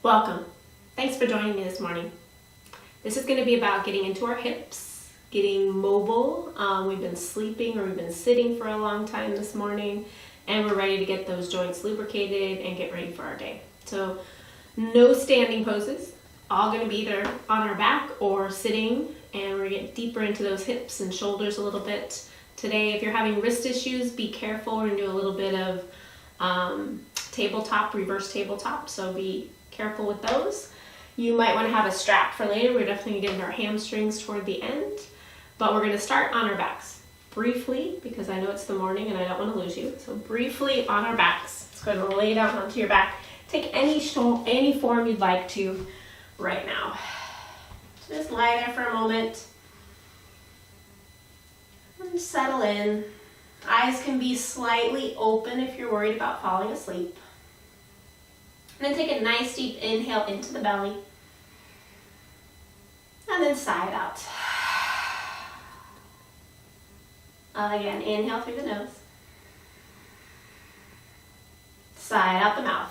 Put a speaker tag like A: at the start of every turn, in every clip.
A: Welcome. Thanks for joining me this morning. This is going to be about getting into our hips, getting mobile. We've been sleeping or we've been sitting for a long time this morning, and we're ready to get those joints lubricated and get ready for our day. So no standing poses, all going to be either on our back or sitting, and we're going to get deeper into those hips and shoulders a little bit. Today, if you're having wrist issues, be careful. We're going to do a little bit of tabletop, reverse tabletop, so be careful with those. You might want to have a strap for later. We're definitely going to get into our hamstrings toward the end, but we're going to start on our backs briefly because I know it's the morning and I don't want to lose you. So briefly on our backs. Just going to lay down onto your back. Take any form you'd like to right now. So just lie there for a moment and settle in. Eyes can be slightly open if you're worried about falling asleep. And then take a nice deep inhale into the belly. And then sigh it out. Again, inhale through the nose. Sigh it out the mouth.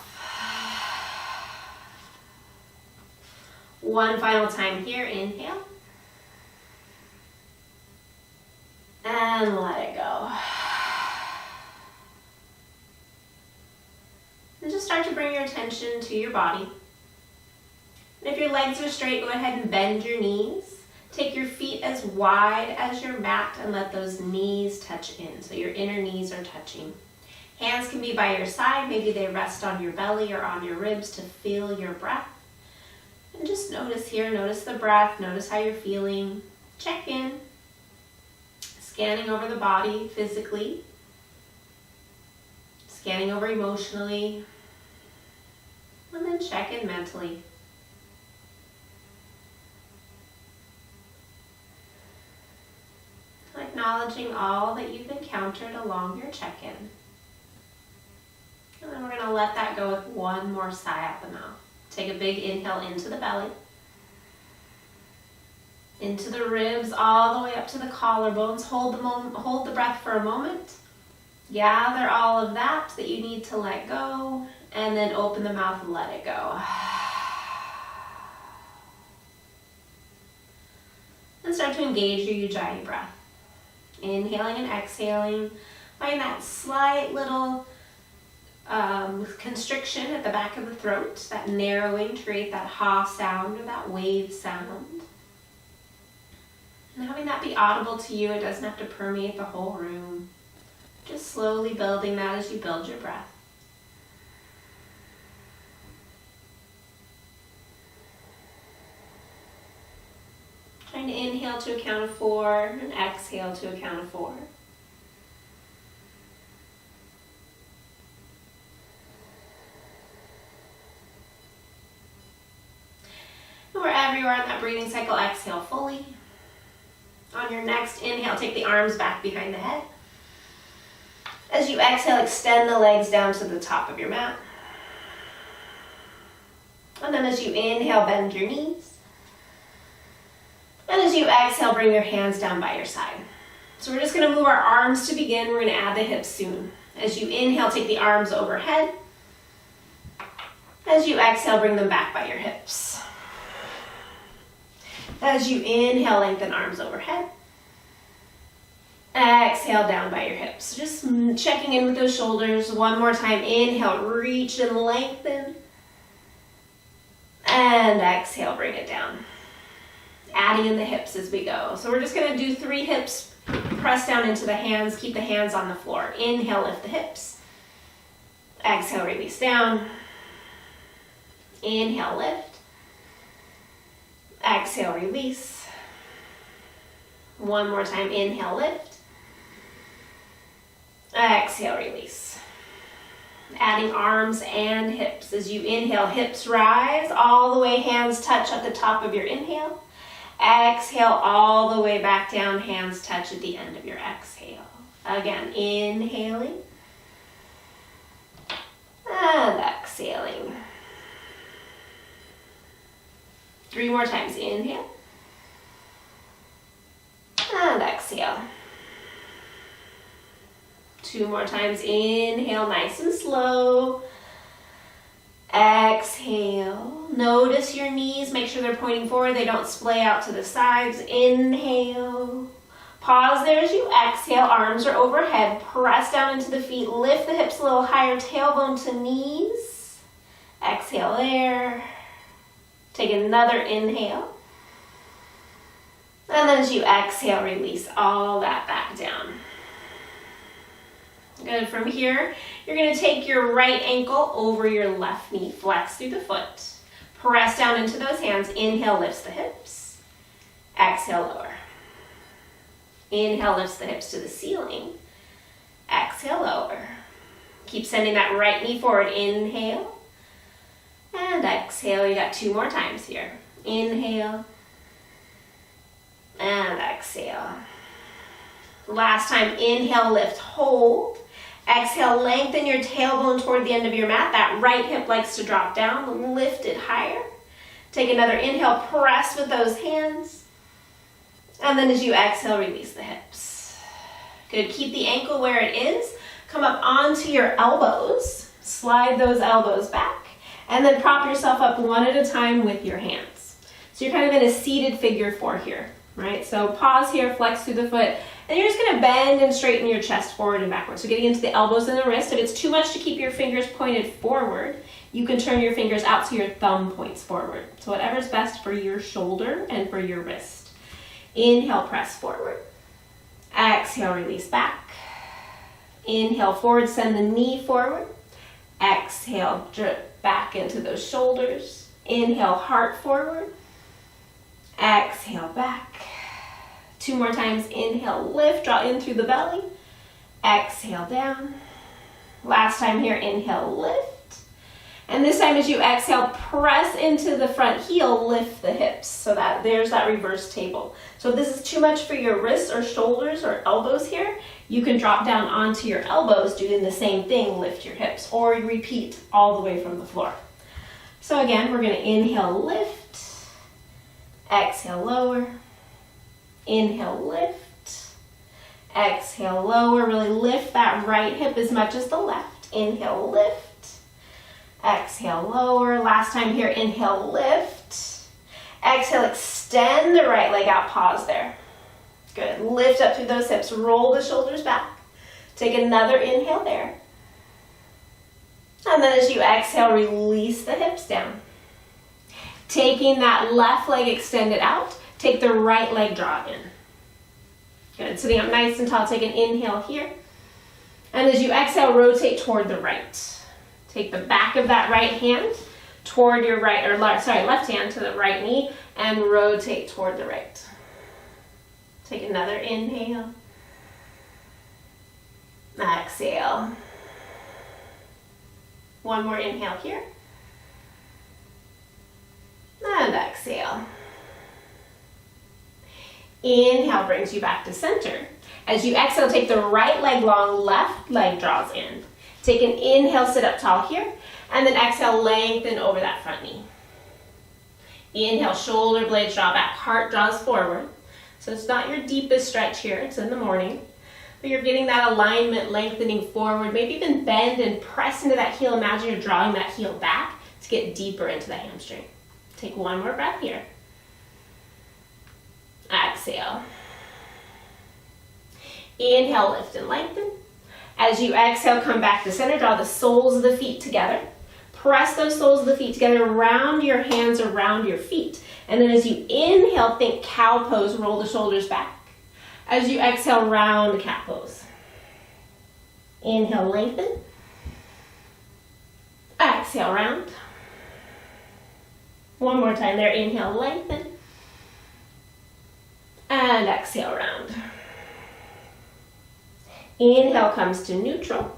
A: One final time here, inhale. And let it go. And just start to bring your attention to your body. And if your legs are straight, go ahead and bend your knees. Take your feet as wide as your mat and let those knees touch in. So your inner knees are touching. Hands can be by your side. Maybe they rest on your belly or on your ribs to feel your breath. And just notice here, notice the breath, notice how you're feeling. Check in. Scanning over the body physically. Scanning over emotionally. And then check in mentally. Acknowledging all that you've encountered along your check-in. And then we're going to let that go with one more sigh out the mouth. Take a big inhale into the belly. Into the ribs, all the way up to the collarbones. Hold the breath for a moment. Gather all of that you need to let go. And then open the mouth and let it go. And start to engage your Ujjayi breath. Inhaling and exhaling. Find that slight little constriction at the back of the throat, that narrowing to create that ha sound or that wave sound. And having that be audible to you, it doesn't have to permeate the whole room. Just slowly building that as you build your breath. Trying to inhale to a count of 4 and exhale to a count of 4. And wherever you are in that breathing cycle, exhale fully. On your next inhale, take the arms back behind the head. As you exhale, extend the legs down to the top of your mat. And then as you inhale, bend your knees. And as you exhale, bring your hands down by your side. So we're just going to move our arms to begin. We're going to add the hips soon. As you inhale, take the arms overhead. As you exhale, bring them back by your hips. As you inhale, lengthen arms overhead. Exhale down by your hips. So just checking in with those shoulders. One more time. Inhale, reach and lengthen. And exhale, bring it down. Adding in the hips as we go. So we're just going to do 3 hips. Press down into the hands. Keep the hands on the floor. Inhale, lift the hips. Exhale, release down. Inhale, lift. Exhale, release. One more time. Inhale, lift. Exhale, release. Adding arms and hips. As you inhale, hips rise all the way. Hands touch at the top of your inhale. Exhale all the way back down. Hands touch at the end of your exhale. Again, inhaling and exhaling. 3 more times. Inhale and exhale. 2 more times. Inhale nice and slow. Exhale. Notice your knees. Make sure they're pointing forward. They don't splay out to the sides. Inhale. Pause there as you exhale. Arms are overhead. Press down into the feet. Lift the hips a little higher. Tailbone to knees. Exhale there. Take another inhale. And then as you exhale, release all that back down. Good. From here, you're going to take your right ankle over your left knee. Flex through the foot. Press down into those hands. Inhale, lifts the hips. Exhale, lower. Inhale, lifts the hips to the ceiling. Exhale, lower. Keep sending that right knee forward. Inhale. And exhale. You got 2 more times here. Inhale. And exhale. Last time, inhale, lift, hold. Exhale, lengthen your tailbone toward the end of your mat. That right hip likes to drop down. Lift it higher. Take another inhale, press with those hands. And then as you exhale, release the hips. Good. Keep the ankle where it is. Come up onto your elbows. Slide those elbows back. And then prop yourself up one at a time with your hands. So you're kind of in a seated figure 4 here, right? So pause here, flex through the foot. And you're just going to bend and straighten your chest forward and backward. So getting into the elbows and the wrist. If it's too much to keep your fingers pointed forward, you can turn your fingers out so your thumb points forward. So whatever's best for your shoulder and for your wrist. Inhale, press forward. Exhale, release back. Inhale, forward, send the knee forward. Exhale, drip back into those shoulders. Inhale, heart forward. Exhale, back. 2 more times. Inhale, lift, draw in through the belly. Exhale, down. Last time here, inhale, lift. And this time as you exhale, press into the front heel, lift the hips. So that there's that reverse table. So if this is too much for your wrists or shoulders or elbows here, you can drop down onto your elbows, doing the same thing, lift your hips, or repeat all the way from the floor. So again, we're going to inhale, lift. Exhale, lower. Inhale, lift. Exhale, lower. Really lift that right hip as much as the left. Inhale, lift. Exhale, lower. Last time here, inhale, lift. Exhale, extend the right leg out. Pause there. Good. Lift up through those hips. Roll the shoulders back. Take another inhale there. And then as you exhale, release the hips down. Taking that left leg extended out, take the right leg, draw in. Good. Sitting up nice and tall, take an inhale here. And as you exhale, rotate toward the right. Take the back of that right hand toward your left hand to the right knee and rotate toward the right. Take another inhale. Exhale. One more inhale here. And exhale. Inhale brings you back to center. As you exhale, take the right leg long, left leg draws in. Take an inhale, sit up tall here, and then exhale, lengthen over that front knee. Inhale, shoulder blades draw back, heart draws forward. So it's not your deepest stretch here, it's in the morning. But you're getting that alignment, lengthening forward, maybe even bend and press into that heel. Imagine you're drawing that heel back to get deeper into the hamstring. Take one more breath here. Exhale. Inhale, lift and lengthen. As you exhale, come back to center. Draw the soles of the feet together. Press those soles of the feet together. Round your hands around your feet. And then as you inhale, think cow pose. Roll the shoulders back. As you exhale, round cat pose. Inhale, lengthen. Exhale, round. One more time there. Inhale, lengthen. And exhale, round. Inhale comes to neutral.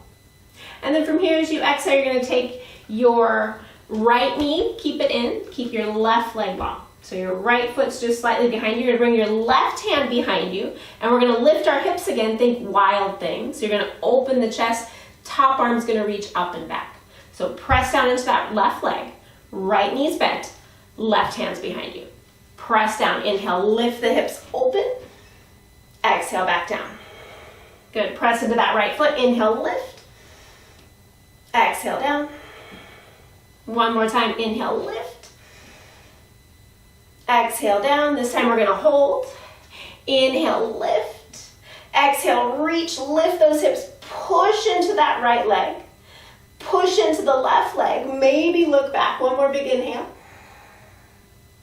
A: And then from here, as you exhale, you're going to take your right knee, keep it in, keep your left leg long. So your right foot's just slightly behind you. You're going to bring your left hand behind you, and we're going to lift our hips again. Think wild thing. So you're going to open the chest, top arm's going to reach up and back. So press down into that left leg, right knee's bent, left hand's behind you. Press down, inhale, lift the hips open, exhale, back down. Good, press into that right foot, inhale, lift, exhale, down. One more time, inhale, lift. Exhale down, this time we're gonna hold. Inhale, lift. Exhale, reach, lift those hips, push into that right leg. Push into the left leg, maybe look back. One more big inhale.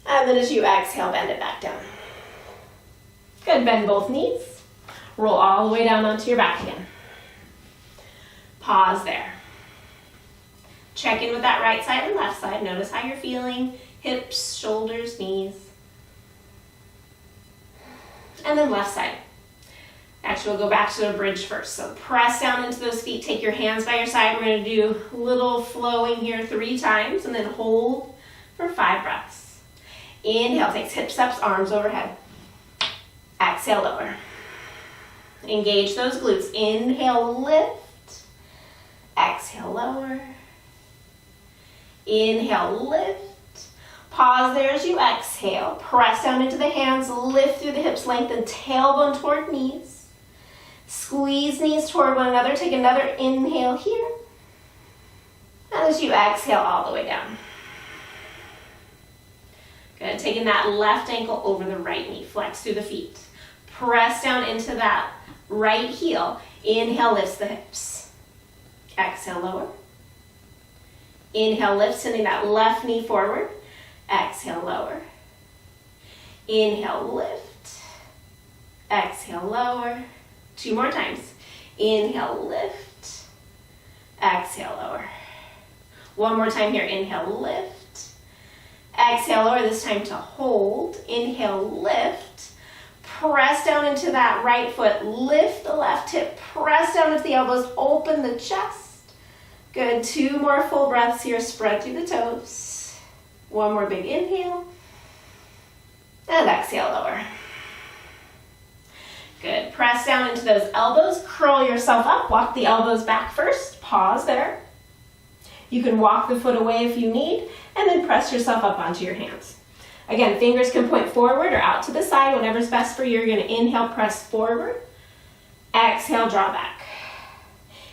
A: And then as you exhale, bend it back down. Good, bend both knees. Roll all the way down onto your back again. Pause there. Check in with that right side and left side. Notice how you're feeling. Hips, shoulders, knees. And then left side. Actually, we'll go back to the bridge first. So press down into those feet. Take your hands by your side. We're going to do a little flowing here 3 times and then hold for 5 breaths. Inhale, takes hips up, arms overhead. Exhale, lower. Engage those glutes. Inhale, lift. Exhale, lower. Inhale, lift. Pause there as you exhale. Press down into the hands, lift through the hips, lengthen tailbone toward knees. Squeeze knees toward one another. Take another inhale here. And as you exhale, all the way down. Good, taking that left ankle over the right knee. Flex through the feet. Press down into that right heel. Inhale, lifts the hips. Exhale, lower. Inhale, lift, sending that left knee forward. Exhale, lower. Inhale, lift. Exhale, lower. 2 more times. Inhale, lift. Exhale, lower. 1 more time here. Inhale, lift. Exhale, lower. This time to hold. Inhale, lift. Press down into that right foot. Lift the left hip. Press down into the elbows. Open the chest. Good. 2 more full breaths here. Spread through the toes. 1 more big inhale. And exhale, lower. Good. Press down into those elbows. Curl yourself up. Walk the elbows back first. Pause there. You can walk the foot away if you need, and then press yourself up onto your hands. Again, fingers can point forward or out to the side, whatever's best for you. You're going to inhale, press forward. Exhale, draw back.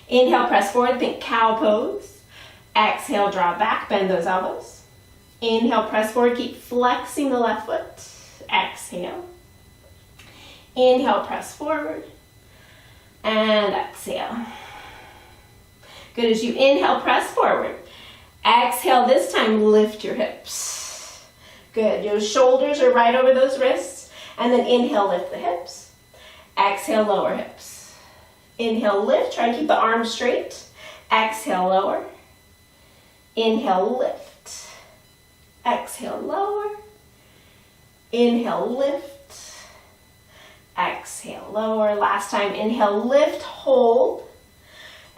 A: Inhale, press forward. Think cow pose. Exhale, draw back. Bend those elbows. Inhale, press forward. Keep flexing the left foot. Exhale. Inhale, press forward. And exhale. Good. As you inhale, press forward. Exhale, this time lift your hips. Good. Your shoulders are right over those wrists. And then inhale, lift the hips. Exhale, lower hips. Inhale, lift. Try to keep the arms straight. Exhale, lower. Inhale, lift. Exhale, lower. Inhale, lift. Exhale, lower. Last time, inhale, lift, hold.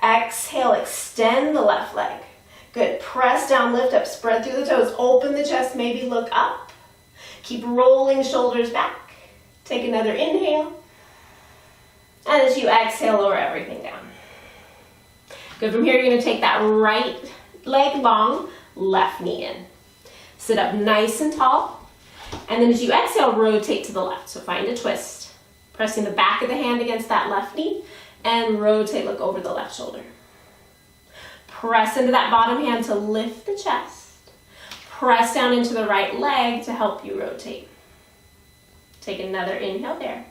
A: Exhale, extend the left leg. Good. Press down, lift up, spread through the toes. Open the chest, maybe look up. Keep rolling shoulders back. Take another inhale. And as you exhale, lower everything down. Good. From here, you're going to take that right leg long, left knee in. Sit up nice and tall. And then as you exhale, rotate to the left. So find a twist. Pressing the back of the hand against that left knee and rotate, look over the left shoulder. Press into that bottom hand to lift the chest. Press down into the right leg to help you rotate. Take another inhale there.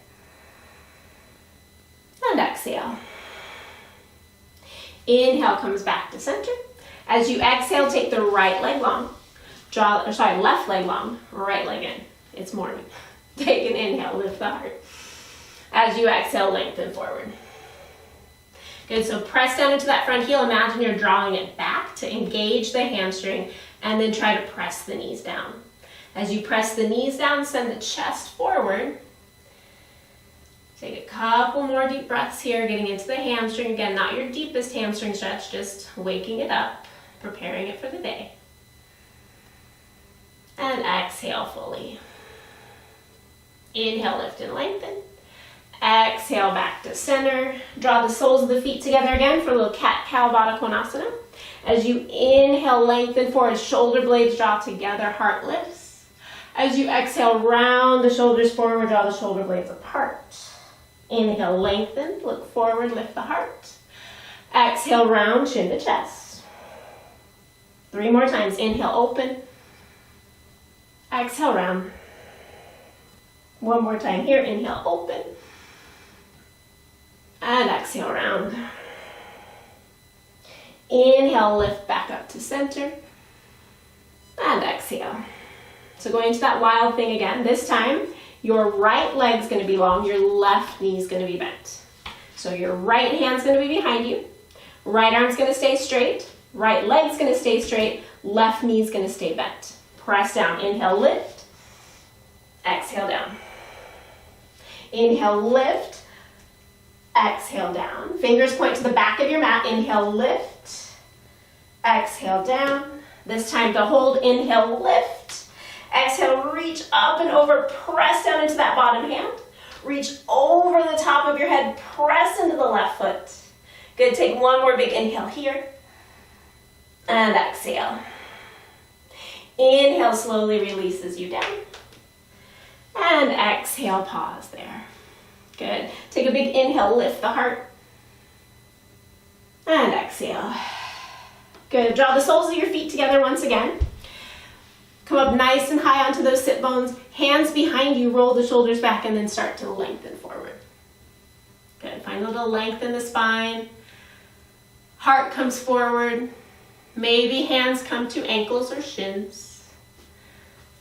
A: And exhale. Inhale comes back to center. As you exhale, take the right leg long. Left leg long, right leg in. It's morning. Take an inhale, lift the heart. As you exhale, lengthen forward. Good, so press down into that front heel. Imagine you're drawing it back to engage the hamstring and then try to press the knees down. As you press the knees down, send the chest forward. Take a couple more deep breaths here, getting into the hamstring. Again, not your deepest hamstring stretch, just waking it up, preparing it for the day. And exhale fully. Inhale, lift and lengthen. Exhale, back to center. Draw the soles of the feet together again for a little cat-cow Baddha Konasana. As you inhale, lengthen forward, shoulder blades draw together, heart lifts. As you exhale, round the shoulders forward, draw the shoulder blades apart. Inhale, lengthen, look forward, lift the heart. Exhale, round, chin to chest. 3 more times. Inhale, open. Exhale, round. 1 more time here. Inhale, open. And exhale, round. Inhale, lift back up to center. And exhale. So going to that wild thing again. This time, your right leg's going to be long, your left knee's going to be bent. So your right hand's going to be behind you, right arm's going to stay straight, right leg's going to stay straight, left knee's going to stay bent. Press down. Inhale, lift. Exhale, down. Inhale, lift. Exhale, down. Fingers point to the back of your mat. Inhale, lift. Exhale, down. This time to hold. Inhale, lift. Exhale, reach up and over. Press down into that bottom hand. Reach over the top of your head. Press into the left foot. Good. Take 1 more big inhale here. And exhale. Inhale slowly releases you down. And exhale, pause there. Good. Take a big inhale, lift the heart. And exhale. Good. Draw the soles of your feet together once again. Come up nice and high onto those sit bones. Hands behind you, roll the shoulders back, and then start to lengthen forward. Good. Find a little length in the spine. Heart comes forward. Maybe hands come to ankles or shins.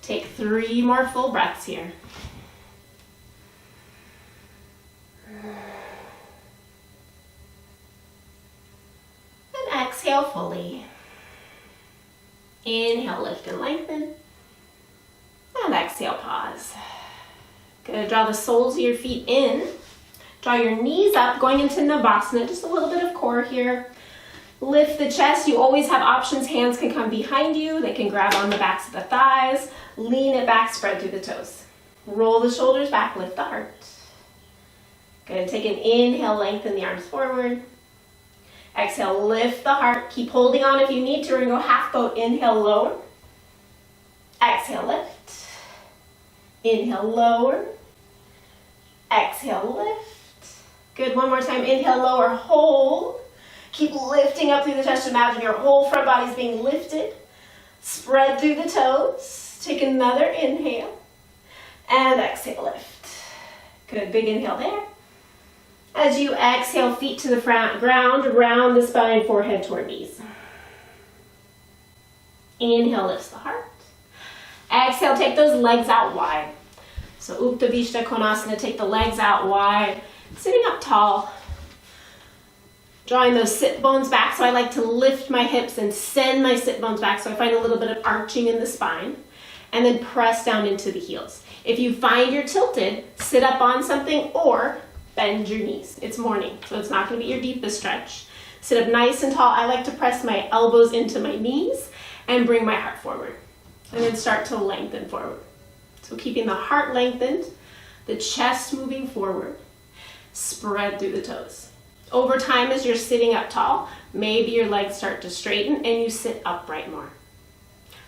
A: Take 3 more full breaths here. And exhale fully. Inhale, lift and lengthen. And exhale, pause. Good. Draw the soles of your feet in. Draw your knees up, going into Navasana. Just a little bit of core here. Lift the chest. You always have options. Hands can come behind you. They can grab on the backs of the thighs. Lean it back, spread through the toes. Roll the shoulders back, lift the heart. Good. Take an inhale, lengthen the arms forward. Exhale, lift the heart. Keep holding on if you need to. We're going to go half boat. Inhale, lower. Exhale, lift. Inhale, lower. Exhale, lift. Good. 1 more time. Inhale, lower, hold. Keep lifting up through the chest. Imagine your whole front body is being lifted. Spread through the toes. Take another inhale. And exhale, lift. Good. Big inhale there. As you exhale, feet to the ground, round the spine, forehead toward knees. Inhale, lifts the heart. Exhale, take those legs out wide. So Uttanasana Konasana, take the legs out wide. Sitting up tall. Drawing those sit bones back. So I like to lift my hips and send my sit bones back. So I find a little bit of arching in the spine. And then press down into the heels. If you find you're tilted, sit up on something or bend your knees. It's morning, so it's not going to be your deepest stretch. Sit up nice and tall. I like to press my elbows into my knees and bring my heart forward. And then start to lengthen forward. So keeping the heart lengthened, the chest moving forward, spread through the toes. Over time, as you're sitting up tall, maybe your legs start to straighten and you sit upright more.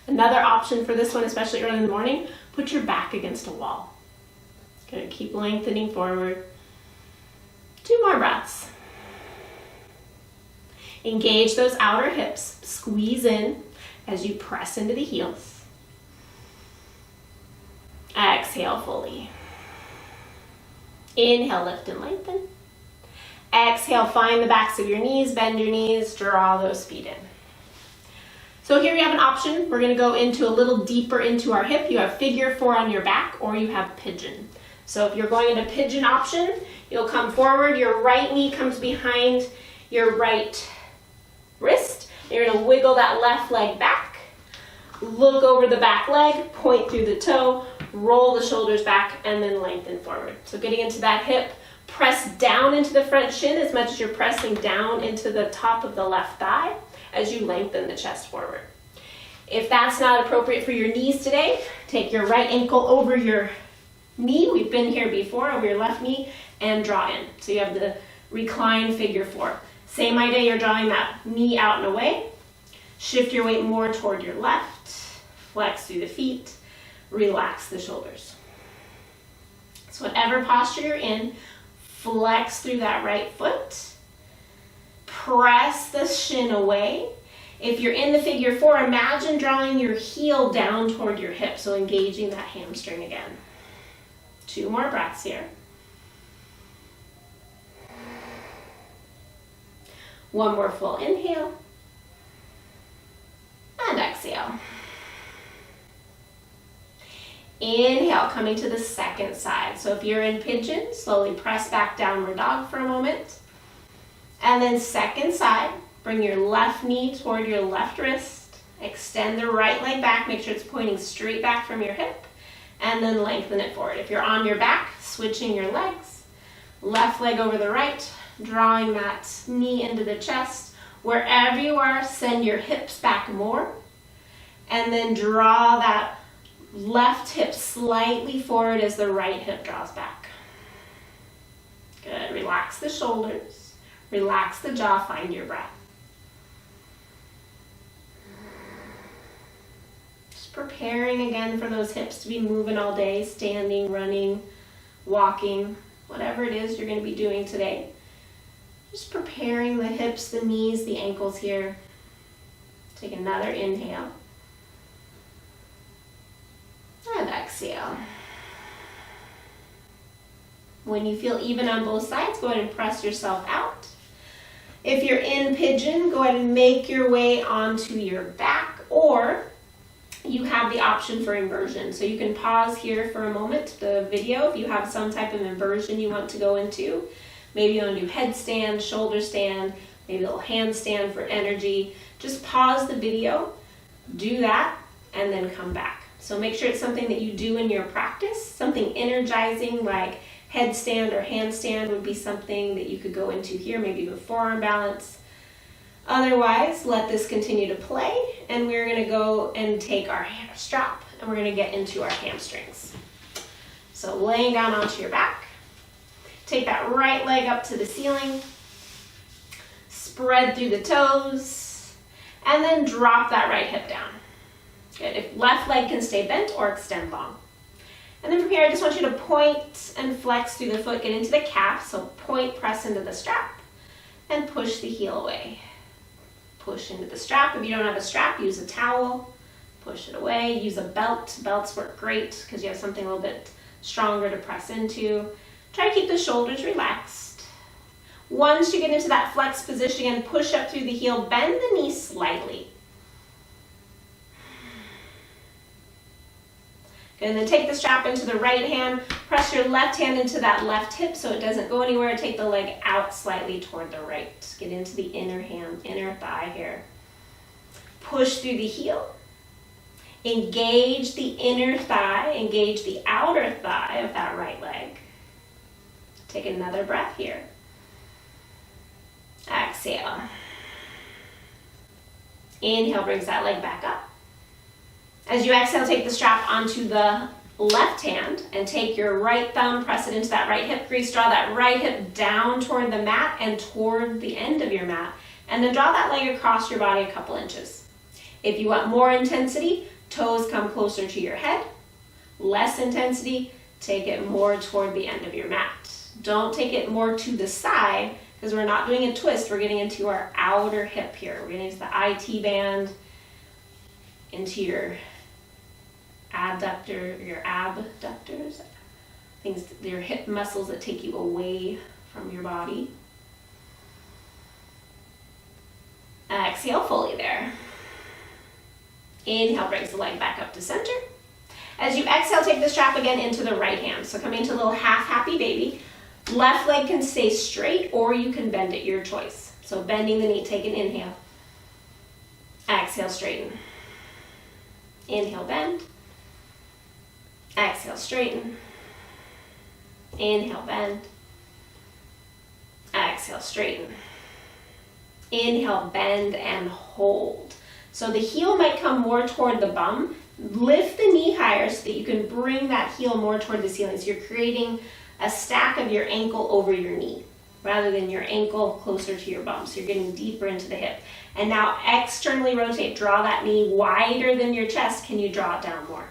A: Another option for this one, especially early in the morning, put your back against a wall. Good. Keep lengthening forward. 2 more breaths. Engage those outer hips. Squeeze in as you press into the heels. Exhale fully. Inhale, lift and lengthen. Exhale, find the backs of your knees, bend your knees, draw those feet in. So here we have an option. We're going to go into a little deeper into our hip. You have figure 4 on your back or you have pigeon. So if you're going into pigeon option, you'll come forward, your right knee comes behind your right wrist. You're going to wiggle that left leg back. Look over the back leg, point through the toe, roll the shoulders back, and then lengthen forward. So getting into that hip, press down into the front shin as much as you're pressing down into the top of the left thigh as you lengthen the chest forward. If that's not appropriate for your knees today, take your right ankle over your knee. We've been here before, over your left knee, and draw in. So you have the reclined figure 4. Same idea, you're drawing that knee out and away. Shift your weight more toward your left. Flex through the feet. Relax the shoulders. So whatever posture you're in, flex through that right foot. Press the shin away. If you're in the figure 4, imagine drawing your heel down toward your hip, so engaging that hamstring again. 2 more breaths here. 1 more full inhale. And exhale. Inhale, coming to the second side. So if you're in pigeon, slowly press back downward dog for a moment. And then second side, bring your left knee toward your left wrist. Extend the right leg back, make sure it's pointing straight back from your hip. And then lengthen it forward. If you're on your back, switching your legs. Left leg over the right, drawing that knee into the chest. Wherever you are, send your hips back more. And then draw that left hip slightly forward as the right hip draws back. Good. Relax the shoulders. Relax the jaw. Find your breath. Just preparing again for those hips to be moving all day, standing, running, walking, whatever it is you're going to be doing today. Just preparing the hips, the knees, the ankles here. Take another inhale. And exhale. When you feel even on both sides, go ahead and press yourself out. If you're in pigeon, go ahead and make your way onto your back, or you have the option for inversion. So you can pause here for a moment, the video, if you have some type of inversion you want to go into. Maybe you want to do headstand, shoulder stand, maybe a little handstand for energy. Just pause the video, do that, and then come back. So make sure it's something that you do in your practice. Something energizing like headstand or handstand would be something that you could go into here, maybe with forearm balance. Otherwise, let this continue to play, and we're going to go and take our strap, and we're going to get into our hamstrings. So laying down onto your back, take that right leg up to the ceiling, spread through the toes, and then drop that right hip down. Good. If left leg can stay bent or extend long. And then from here, I just want you to point and flex through the foot, get into the calf. So point, press into the strap, and push the heel away. Push into the strap. If you don't have a strap, use a towel. Push it away. Use a belt. Belts work great because you have something a little bit stronger to press into. Try to keep the shoulders relaxed. Once you get into that flex position, again, push up through the heel, bend the knee slightly. And then take the strap into the right hand, press your left hand into that left hip so it doesn't go anywhere. Take the leg out slightly toward the right. Get into the inner hand, inner thigh here. Push through the heel. Engage the inner thigh, engage the outer thigh of that right leg. Take another breath here. Exhale. Inhale, brings that leg back up. As you exhale, take the strap onto the left hand and take your right thumb, press it into that right hip crease, draw that right hip down toward the mat and toward the end of your mat, and then draw that leg across your body a couple inches. If you want more intensity, toes come closer to your head. Less intensity, take it more toward the end of your mat. Don't take it more to the side because we're not doing a twist. We're getting into our outer hip here. We're getting into the IT band, into your adductor, your abductors, things, your hip muscles that take you away from your body. Exhale fully there. Inhale, brings the leg back up to center. As you exhale, take the strap again into the right hand. So come into a little half happy baby. Left leg can stay straight or you can bend it, your choice. So bending the knee, take an inhale. Exhale, straighten. Inhale, bend. Exhale, straighten. Inhale, bend. Exhale, straighten. Inhale, bend and hold. So the heel might come more toward the bum. Lift the knee higher so that you can bring that heel more toward the ceiling. So you're creating a stack of your ankle over your knee rather than your ankle closer to your bum. So you're getting deeper into the hip. And now externally rotate, draw that knee wider than your chest. Can you draw it down more?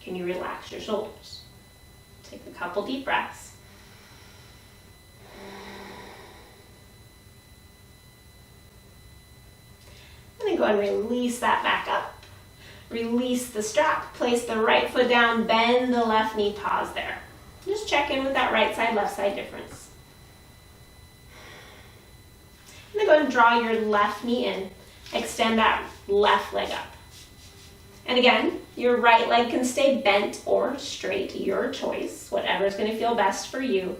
A: Can you relax your shoulders? Take a couple deep breaths. And go ahead and release that back up. Release the strap, place the right foot down, bend the left knee, pause there. Just check in with that right side, left side difference. And then go ahead and draw your left knee in. Extend that left leg up. And again, your right leg can stay bent or straight, your choice, whatever is going to feel best for you.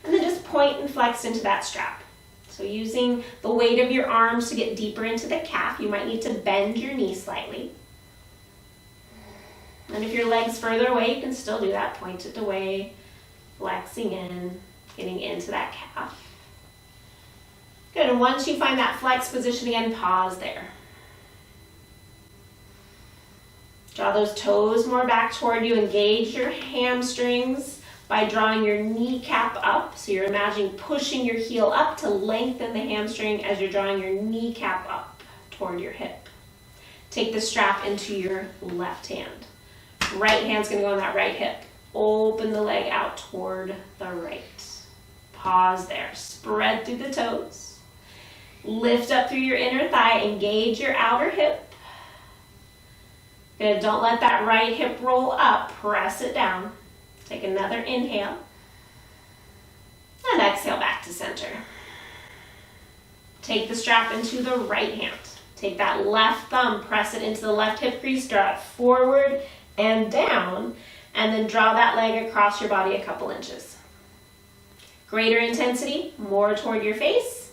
A: And then just point and flex into that strap. So using the weight of your arms to get deeper into the calf, you might need to bend your knee slightly. And if your leg's further away, you can still do that. Point it away, flexing in, getting into that calf. Good, and once you find that flex position again, pause there. Draw those toes more back toward you. Engage your hamstrings by drawing your kneecap up. So you're imagining pushing your heel up to lengthen the hamstring as you're drawing your kneecap up toward your hip. Take the strap into your left hand. Right hand's going to go on that right hip. Open the leg out toward the right. Pause there. Spread through the toes. Lift up through your inner thigh. Engage your outer hip. Good. Don't let that right hip roll up. Press it down. Take another inhale. And exhale back to center. Take the strap into the right hand. Take that left thumb, press it into the left hip crease, draw it forward and down, and then draw that leg across your body a couple inches. Greater intensity, more toward your face.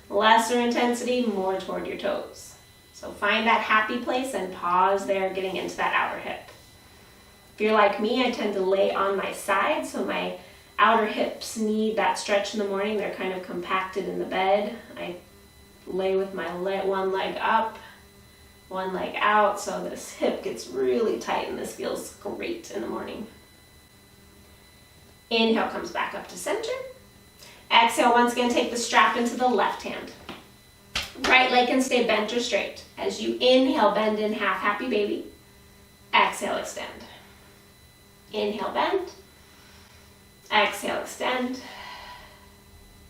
A: Lesser intensity, more toward your toes. So find that happy place and pause there, getting into that outer hip. If you're like me, I tend to lay on my side, so my outer hips need that stretch in the morning. They're kind of compacted in the bed. I lay with my one leg up, one leg out, so this hip gets really tight, and this feels great in the morning. Inhale comes back up to center. Exhale, once again, take the strap into the left hand. Right leg can stay bent or straight. As you inhale, bend in half happy baby. Exhale, extend. Inhale, bend. Exhale, extend.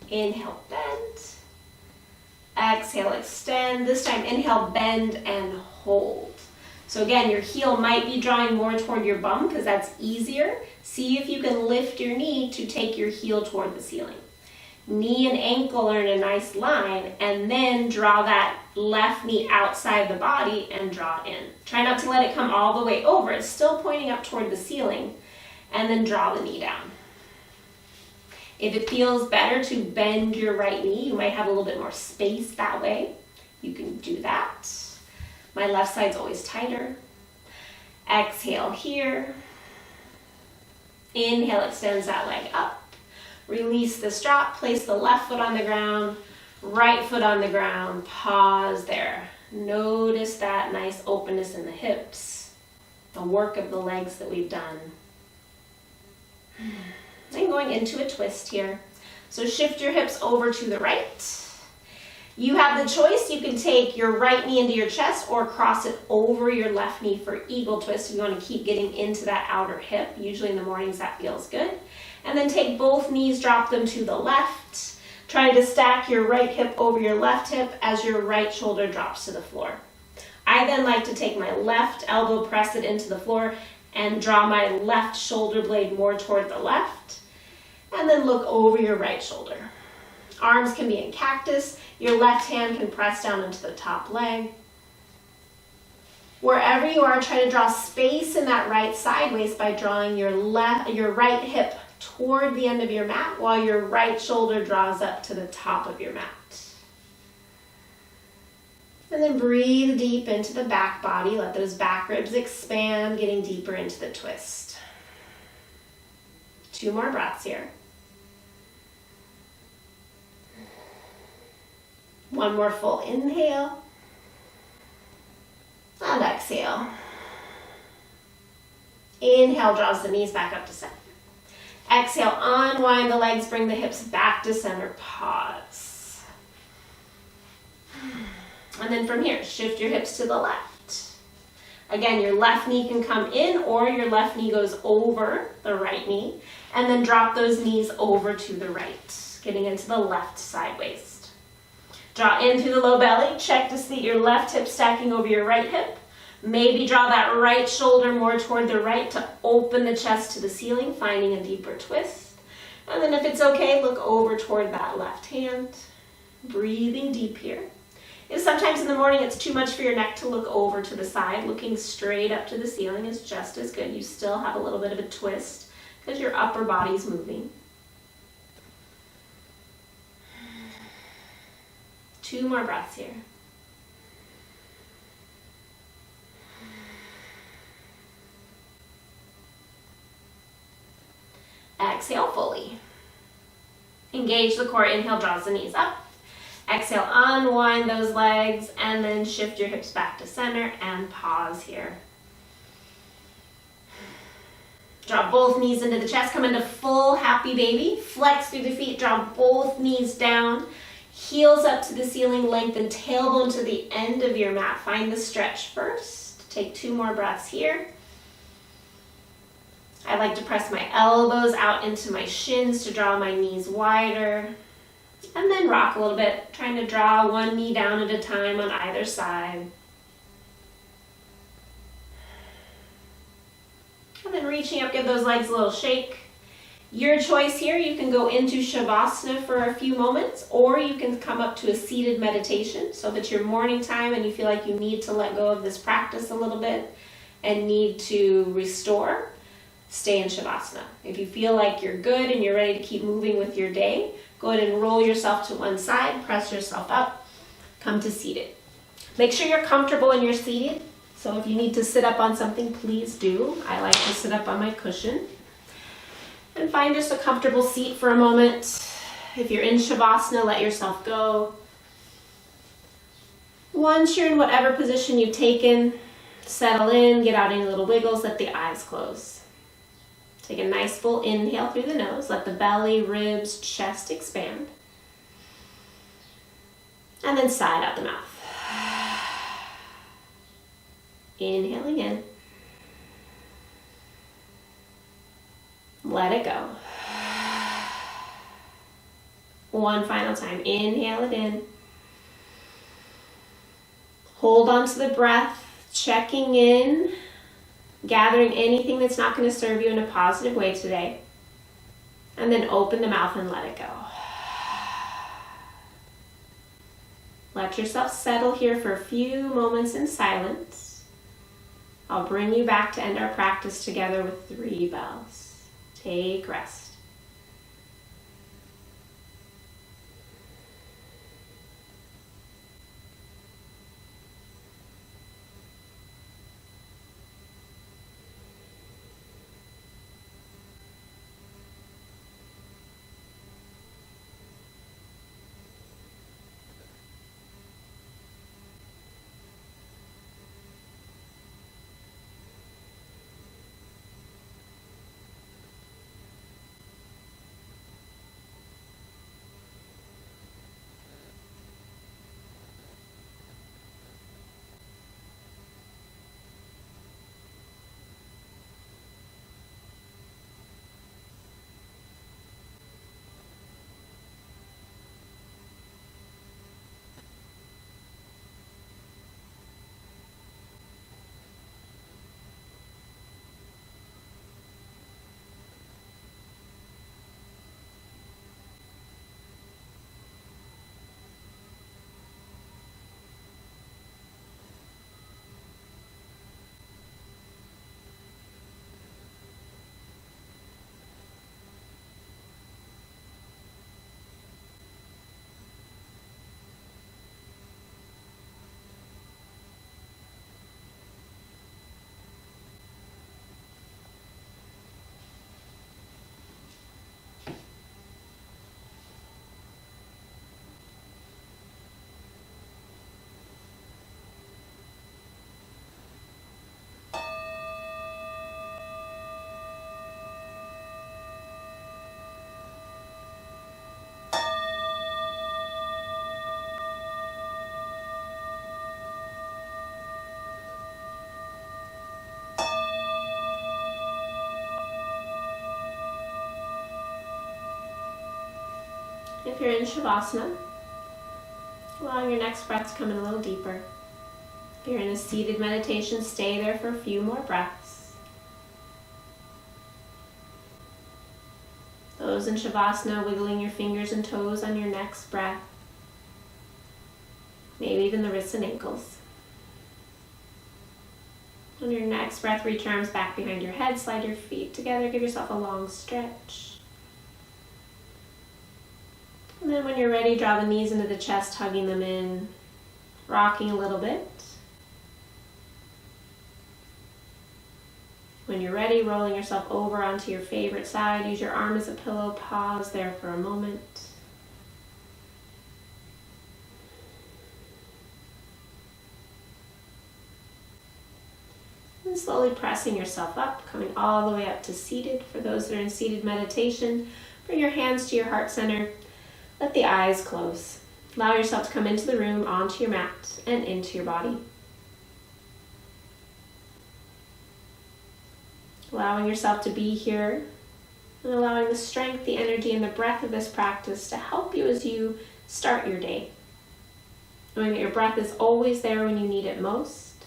A: Inhale, bend. Exhale, extend. This time, inhale, bend and hold. So again, your heel might be drawing more toward your bum because that's easier. See if you can lift your knee to take your heel toward the ceiling. Knee and ankle are in a nice line, and then draw that left knee outside the body and draw it in. Try not to let it come all the way over. It's still pointing up toward the ceiling, and then draw the knee down. If it feels better to bend your right knee, you might have a little bit more space that way. You can do that. My left side's always tighter. Exhale here. Inhale, extends that leg up. Release the strap, place the left foot on the ground, right foot on the ground, pause there. Notice that nice openness in the hips, the work of the legs that we've done. And going into a twist here. So shift your hips over to the right. You have the choice. You can take your right knee into your chest or cross it over your left knee for eagle twist if you want to keep getting into that outer hip. Usually in the mornings that feels good. And then take both knees, drop them to the left. Try to stack your right hip over your left hip as your right shoulder drops to the floor. I then like to take my left elbow, press it into the floor, and draw my left shoulder blade more toward the left. And then look over your right shoulder. Arms can be in cactus. Your left hand can press down into the top leg. Wherever you are, try to draw space in that right side waist by drawing your right hip toward the end of your mat while your right shoulder draws up to the top of your mat. And then breathe deep into the back body. Let those back ribs expand, getting deeper into the twist. 2 more breaths here. 1 more full inhale. And exhale. Inhale draws the knees back up to center. Exhale, unwind the legs, bring the hips back to center, pause. And then from here, shift your hips to the left. Again, your left knee can come in or your left knee goes over the right knee. And then drop those knees over to the right, getting into the left side waist. Draw in through the low belly. Check to see your left hip stacking over your right hip. Maybe draw that right shoulder more toward the right to open the chest to the ceiling, finding a deeper twist. And then if it's okay, look over toward that left hand. Breathing deep here. If sometimes in the morning it's too much for your neck to look over to the side, looking straight up to the ceiling is just as good. You still have a little bit of a twist because your upper body's moving. 2 more breaths here. Exhale fully. Engage the core. Inhale, draws the knees up. Exhale, unwind those legs, and then shift your hips back to center and pause here. Drop both knees into the chest. Come into full happy baby. Flex through the feet. Drop both knees down. Heels up to the ceiling, lengthen tailbone to the end of your mat. Find the stretch first. Take 2 more breaths here. I like to press my elbows out into my shins to draw my knees wider. And then rock a little bit, trying to draw one knee down at a time on either side. And then reaching up, give those legs a little shake. Your choice here, you can go into Shavasana for a few moments, or you can come up to a seated meditation. So if it's your morning time and you feel like you need to let go of this practice a little bit and need to restore, stay in Shavasana. If you feel like you're good and you're ready to keep moving with your day, go ahead and roll yourself to one side, press yourself up, come to seated. Make sure you're comfortable when you're seated. So if you need to sit up on something, please do. I like to sit up on my cushion. And find just a comfortable seat for a moment. If you're in Shavasana, let yourself go. Once you're in whatever position you've taken, settle in, get out any little wiggles, let the eyes close. Take a nice full inhale through the nose. Let the belly, ribs, chest expand. And then sigh out the mouth. Inhaling in. Let it go. One final time. Inhale it in. Hold on to the breath, checking in, gathering anything that's not going to serve you in a positive way today. And then open the mouth and let it go. Let yourself settle here for a few moments in silence. I'll bring you back to end our practice together with 3 bells. Take rest. If you're in Shavasana, allow allowing your next breath to come in a little deeper. If you're in a seated meditation, stay there for a few more breaths. Those in Shavasana, wiggling your fingers and toes on your next breath. Maybe even the wrists and ankles. On your next breath, reach your arms back behind your head, slide your feet together, give yourself a long stretch. And then when you're ready, draw the knees into the chest, hugging them in, rocking a little bit. When you're ready, rolling yourself over onto your favorite side, use your arm as a pillow, pause there for a moment. And slowly pressing yourself up, coming all the way up to seated. For those that are in seated meditation, bring your hands to your heart center. Let the eyes close. Allow yourself to come into the room, onto your mat, and into your body. Allowing yourself to be here, and allowing the strength, the energy, and the breath of this practice to help you as you start your day. Knowing that your breath is always there when you need it most.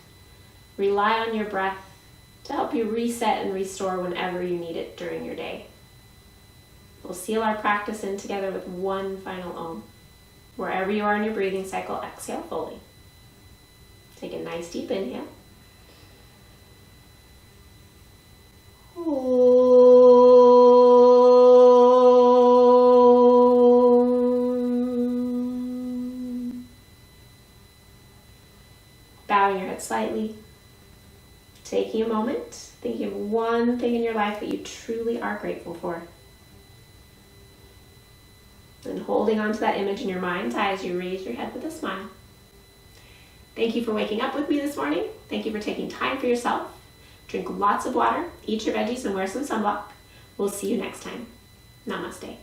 A: Rely on your breath to help you reset and restore whenever you need it during your day. We'll seal our practice in together with one final Om. Wherever you are in your breathing cycle, exhale fully. Take a nice deep inhale. Bowing your head slightly. Taking a moment, thinking of one thing in your life that you truly are grateful for. And holding on to that image in your mind's eye as you raise your head with a smile. Thank you for waking up with me this morning. Thank you for taking time for yourself. Drink lots of water, eat your veggies, and wear some sunblock. We'll see you next time. Namaste.